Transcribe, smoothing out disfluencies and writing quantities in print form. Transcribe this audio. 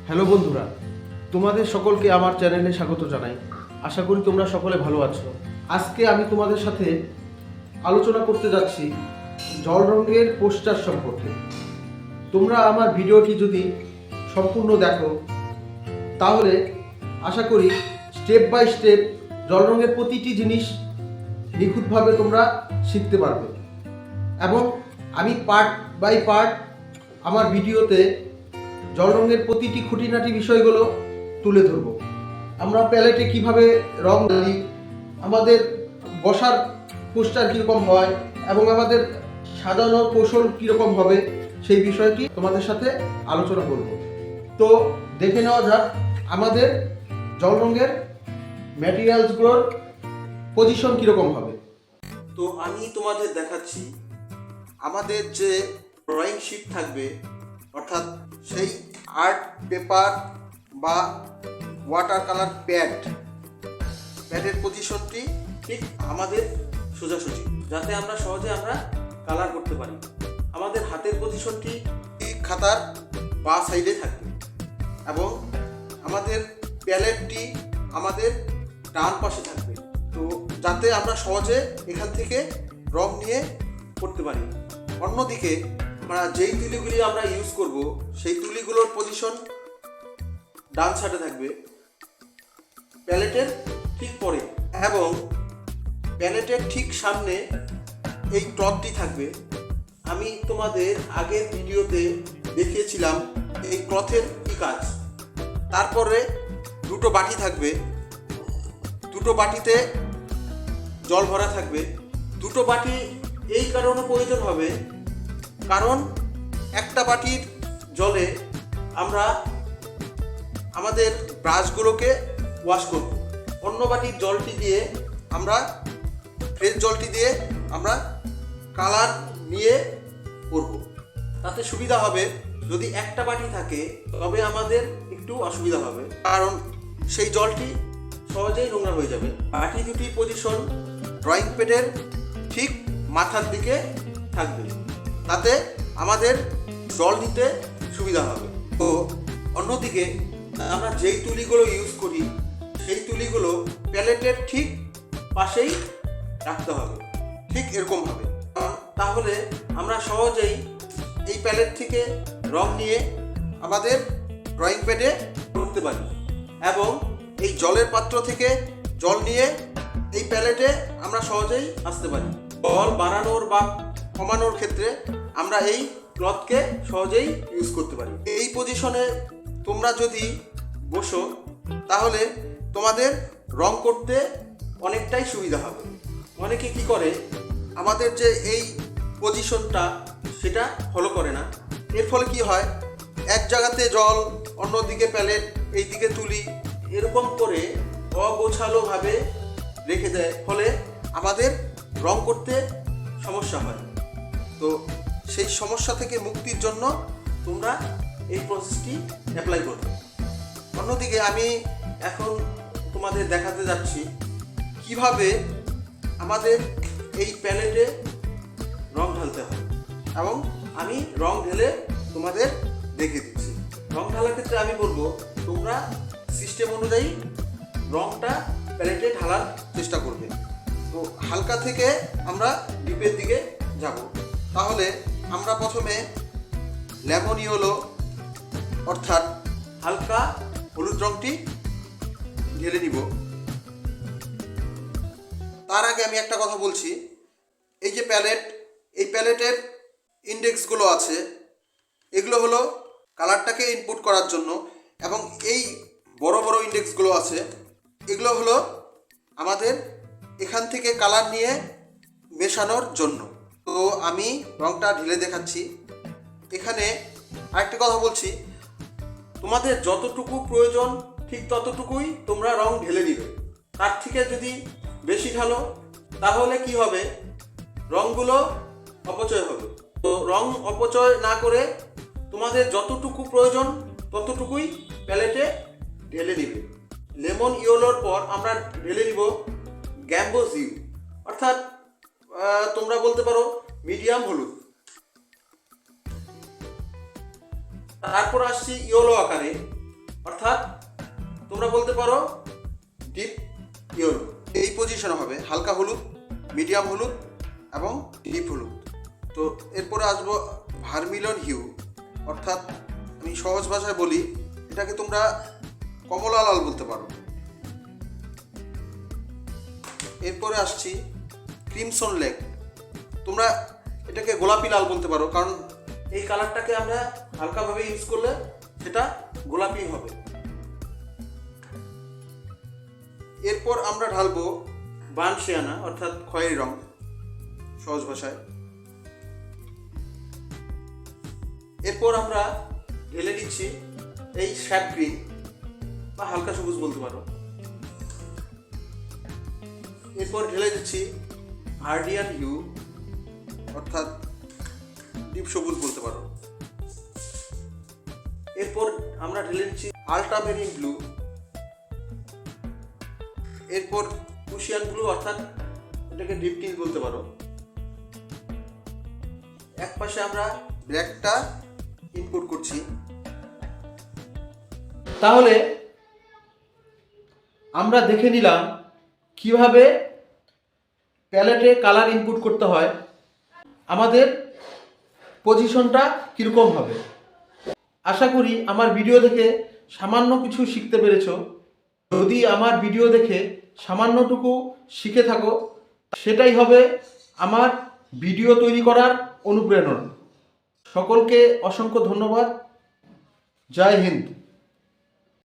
Hello বন্ধুরা, তোমাদের সকলকে আমার চ্যানেলে স্বাগত জানাই। আশা করি তোমরা সকলে ভালো আছো। আজকে আমি তোমাদের সাথে আলোচনা করতে যাচ্ছি জল রঙের পোস্টার সম্পর্কে। তোমরা আমার ভিডিওটি যদি সম্পূর্ণ দেখো তাহলে আশা করি স্টেপ বাই স্টেপ জল রঙের প্রতিটি জিনিস নিখুঁতভাবে তোমরা শিখতে পারবে এবং আমি পার্ট বাই পার্ট আমার ভিডিওতে জল রঙের প্রতিটি খুঁটিনাটি বিষয়গুলো তুলে ধরব। আমরা প্যালেটে কিভাবে রং দিই, আমাদের বসার পোস্টার কীরকম হয় এবং আমাদের সাজানোর কৌশল কীরকম হবে সেই বিষয়টি তোমাদের সাথে আলোচনা করব। তো দেখে নেওয়া যাক আমাদের জল রঙের ম্যাটেরিয়ালসগুলোর পজিশন কীরকম হবে। তো আমি তোমাদের দেখাচ্ছি আমাদের যে ড্রয়িং শিট থাকবে, অর্থাৎ সেই আর্ট পেপার বা ওয়াটার কালার প্যাডের পজিশনটি ঠিক আমাদের সোজাসুজি, যাতে আমরা সহজে কালার করতে পারি। আমাদের হাতের পজিশনটি ঠিক খাতার বাঁ সাইডে থাকবে এবং আমাদের প্যালেটটি আমাদের ডান পাশে থাকবে, তো যাতে আমরা সহজে এখান থেকে রং নিয়ে করতে পারি। অন্যদিকে আমরা যেই তুলিগুলি আমরা ইউজ করব সেই তুলিগুলোর পজিশন ডান সাইডে থাকবে প্যালেটের ঠিক পরে, এবং প্যালেটের ঠিক সামনে এই ক্লথটি থাকবে। আমি তোমাদের আগের ভিডিওতে দেখিয়েছিলাম এই ক্লথের কী কাজ। তারপরে দুটো বাটি থাকবে, দুটো বাটিতে জল ভরা থাকবে। দুটো বাটি এই কারণে প্রয়োজন হবে, কারণ একটা বাটির জলে আমরা আমাদের ব্রাশগুলোকে ওয়াশ করব, অন্য বাটির জলটি দিয়ে আমরা ফ্রেশ জলটি দিয়ে আমরা কালার নিয়ে করব। তাতে সুবিধা হবে। যদি একটা বাটি থাকে তবে আমাদের একটু অসুবিধা হবে, কারণ সেই জলটি সহজেই নোংরা হয়ে যাবে। বাটি দুটির পজিশন ড্রয়িং প্যাডের ঠিক মাথার দিকে থাকবে, তাতে আমাদের জল নিতে সুবিধা হবে। তো অন্যদিকে আমরা যেই তুলিগুলো ইউজ করি সেই তুলিগুলো প্যালেটের ঠিক পাশেই রাখতে হবে, ঠিক এরকম হবে। তাহলে আমরা সহজেই এই প্যালেট থেকে রং নিয়ে আমাদের ড্রয়িং প্যাডে করতে পারি এবং এই জলের পাত্র থেকে জল নিয়ে এই প্যালেটে আমরা সহজেই আসতে পারি। জল বাড়ানোর বা কমানোর ক্ষেত্রে আমরা এই ক্লথকে সহজেই ইউজ করতে পারি। এই পজিশনে তোমরা যদি বসো তাহলে তোমাদের রং করতে অনেকটাই সুবিধা হবে। অনেকে কি করে, আমাদের যে এই পজিশনটা সেটা ফলো করে না। এর ফলে কি হয়, এক জায়গাতে জল, অন্যদিকে প্যালেট, এইদিকে তুলি, এরকম করে অগোছালোভাবে রেখে দেয়, ফলে আমাদের রং করতে সমস্যা হয়। তো সেই সমস্যা থেকে মুক্তির জন্য তোমরা এই প্রসেসটি অ্যাপ্লাই করবে। অন্যদিকে আমি এখন তোমাদের দেখাতে যাচ্ছি কিভাবে আমাদের এই প্যালেটে রং ঢালতে হয়, এবং আমি রং ঢেলে তোমাদের দেখিয়ে দিচ্ছি। রং ঢালার ক্ষেত্রে আমি বলবো তোমরা সিস্টেম অনুযায়ী রংটা প্যালেটে ঢালার চেষ্টা করবে। তো হালকা থেকে আমরা ডিপের দিকে যাব। তাহলে আমরা প্রথমে লেমন ইয়েলো অর্থাৎ হালকা হলুদ রংটি ঢেলে নিব। তার আগে আমি একটা কথা বলছি, এই যে প্যালেট, এই প্যালেটের ইন্ডেক্সগুলো আছে, এগুলো হলো কালারটাকে ইনপুট করার জন্য, এবং এই বড় বড় ইন্ডেক্সগুলো আছে, এগুলো হলো আমাদের এখান থেকে কালার নিয়ে মেশানোর জন্য। তো আমি রংটা ঢেলে দেখাচ্ছি। এখানে আরেকটা কথা বলছি, তোমাদের যতটুকু প্রয়োজন ঠিক ততটুকুই তোমরা রং ঢেলে নিবে। তার থেকে যদি বেশি ঢালো তাহলে কি হবে, রংগুলো অপচয় হবে। তো রং অপচয় না করে তোমাদের যতটুকু প্রয়োজন ততটুকুই প্যালেটে ঢেলে নিবে। লেমন ইয়েলোর পর আমরা ঢেলে নিব গ্যাম্বোজ হিউ, অর্থাৎ তোমরা বলতে পারো মিডিয়াম হলুদ। তারপর আসছি ইয়েলো আকারে, অর্থাৎ তোমরা বলতে পারো ডিপ ইয়েলো। এই পজিশনে হবে হালকা হলুদ, মিডিয়াম হলুদ এবং ডিপ হলুদ। তো এরপরে আসবো ভার্মিলন হিউ, অর্থাৎ আমি সহজ ভাষায় বলি এটাকে তোমরা কমলা লাল বলতে পারো। এরপরে আসছি ক্রিমসন লেক, তোমরা এটাকে গোলাপি লাল বলতে পারো, কারণ এই কালারটাকে আমরা হালকাভাবে ইউজ করলে সেটা গোলাপি হবে। এরপর আমরা ঢালবো বানশিয়ানা, অর্থাৎ খয়েরি রং সহজ ভাষায়। এরপর আমরা ঢেলে দিচ্ছি এই স্যাপ গ্রিন বা হালকা সবুজ বলতে পারো। এরপর ঢেলে দিচ্ছি ভার্ডিয়ান হিউ, অর্থাৎ ডিপ সবুজ বলতে পারো। এরপর আমরা ঢেলে দিচ্ছি আল্ট্রামেরিন ব্লু, এরপর কুশিয়ান ব্লু, অর্থাৎ এটাকে ডিপ টিল বলতে পারো। এক পাশে আমরা ব্ল্যাকটা ইনপুট করছি। তাহলে আমরা দেখে নিলাম কিভাবে প্যালেটে কালার ইনপুট করতে হয়, আমাদের পজিশনটা কীরকম হবে। আশা করি আমার ভিডিও দেখে সামান্য কিছু শিখতে পেরেছো। যদি আমার ভিডিও দেখে সামান্যটুকু শিখে থাকো, সেটাই হবে আমার ভিডিও তৈরি করার অনুপ্রেরণা। সকলকে অসংখ্য ধন্যবাদ। জয় হিন্দ।